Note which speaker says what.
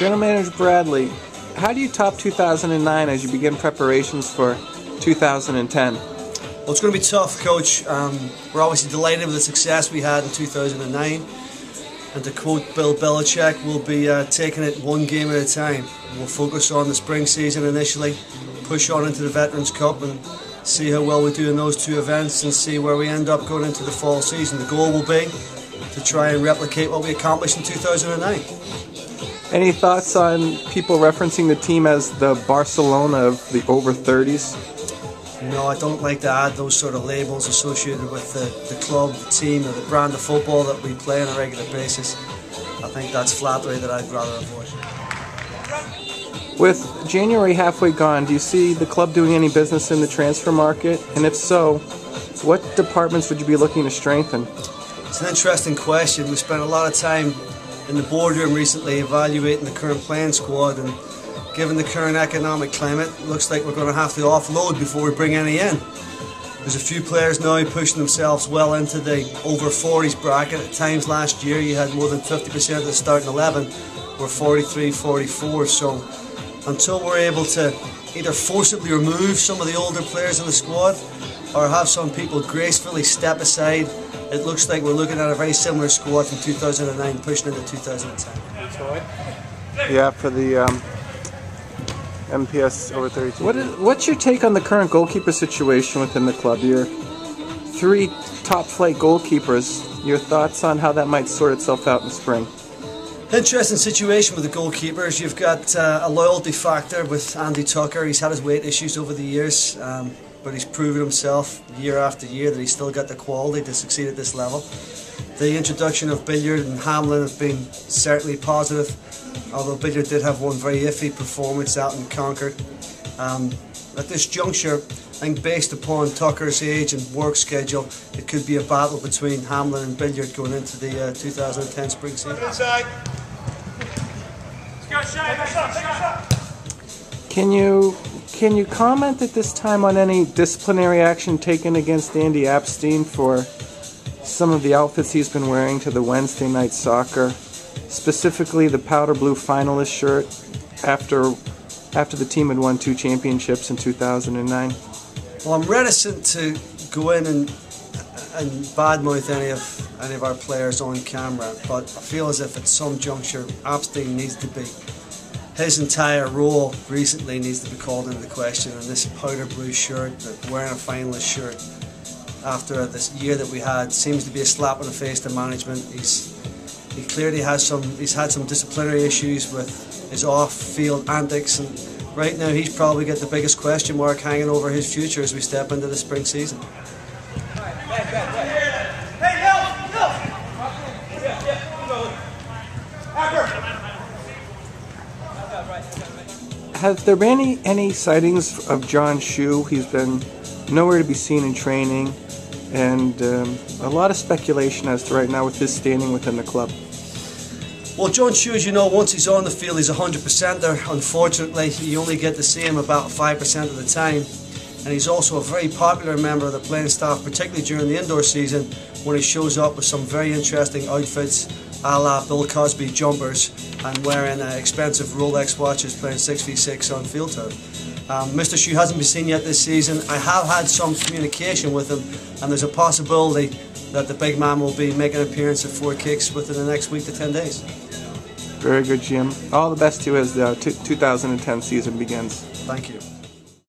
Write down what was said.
Speaker 1: General Manager Bradley, how do you top 2009 as you begin preparations for 2010?
Speaker 2: Well, it's going to be tough, Coach. We're obviously delighted with the success we had in 2009. And to quote Bill Belichick, we'll be taking it one game at a time. We'll focus on the spring season initially, push on into the Veterans Cup and see how well we do in those two events and see where we end up going into the fall season. The goal will be to try and replicate what we accomplished in 2009.
Speaker 1: Any thoughts on people referencing the team as the Barcelona of the over 30s?
Speaker 2: No, I don't like to add those sort of labels associated with the club, the team, or the brand of football that we play on a regular basis. I think that's flattery that I'd rather avoid.
Speaker 1: With January halfway gone, do you see the club doing any business in the transfer market? And if so, what departments would you be looking to strengthen?
Speaker 2: It's an interesting question. We spent a lot of time in the boardroom recently evaluating the current playing squad, and given the current economic climate, it looks like we're going to have to offload before we bring any in. There's a few players now pushing themselves well into the over 40s bracket. At times last year you had more than 50% of the starting 11 were 43, 44, so until we're able to either forcibly remove some of the older players in the squad or have some people gracefully step aside, it looks like we're looking at a very similar squad from 2009 pushing into 2010.
Speaker 1: Yeah, for the MPS O30 TV. What's your take on the current goalkeeper situation within the club? Your three top-flight goalkeepers, your thoughts on how that might sort itself out in the spring?
Speaker 2: Interesting situation with the goalkeepers. You've got a loyalty factor with Andy Tucker. He's had his weight issues over the years, but he's proven himself year after year that he's still got the quality to succeed at this level. The introduction of Billiard and Hamlin have been certainly positive, although Billiard did have one very iffy performance out in Concord. At this juncture, I think based upon Tucker's age and work schedule, it could be a battle between Hamlin and Billiard going into the 2010 spring season.
Speaker 1: Can you comment at this time on any disciplinary action taken against Andy Apstein for some of the outfits he's been wearing to the Wednesday night soccer, specifically the powder blue finalist shirt after the team had won 2 championships in 2009?
Speaker 2: Well, I'm reticent to go in and badmouth any of our players on camera, but I feel as if at some juncture Apstein needs to be, his entire role recently needs to be called into question, and this powder blue shirt, wearing a finalist shirt after this year that we had, seems to be a slap in the face to management. He clearly has he's had some disciplinary issues with his off-field antics, and right now he's probably got the biggest question mark hanging over his future as we step into the spring season.
Speaker 1: Have there been any sightings of John Shue? He's been nowhere to be seen in training, and a lot of speculation as to right now with his standing within the club.
Speaker 2: Well, John Shue, as you know, once he's on the field, he's 100%er. Unfortunately, you only get to see him about 5% of the time. And he's also a very popular member of the playing staff, particularly during the indoor season, when he shows up with some very interesting outfits, a la Bill Cosby jumpers, and wearing expensive Rolex watches, playing 6v6 on field turf. Mr. Shue hasn't been seen yet this season. I have had some communication with him, and there's a possibility that the big man will be making an appearance at 4 Kicks within the next week to 10 days.
Speaker 1: Very good, Jim. All the best to you as the 2010 season begins.
Speaker 2: Thank you.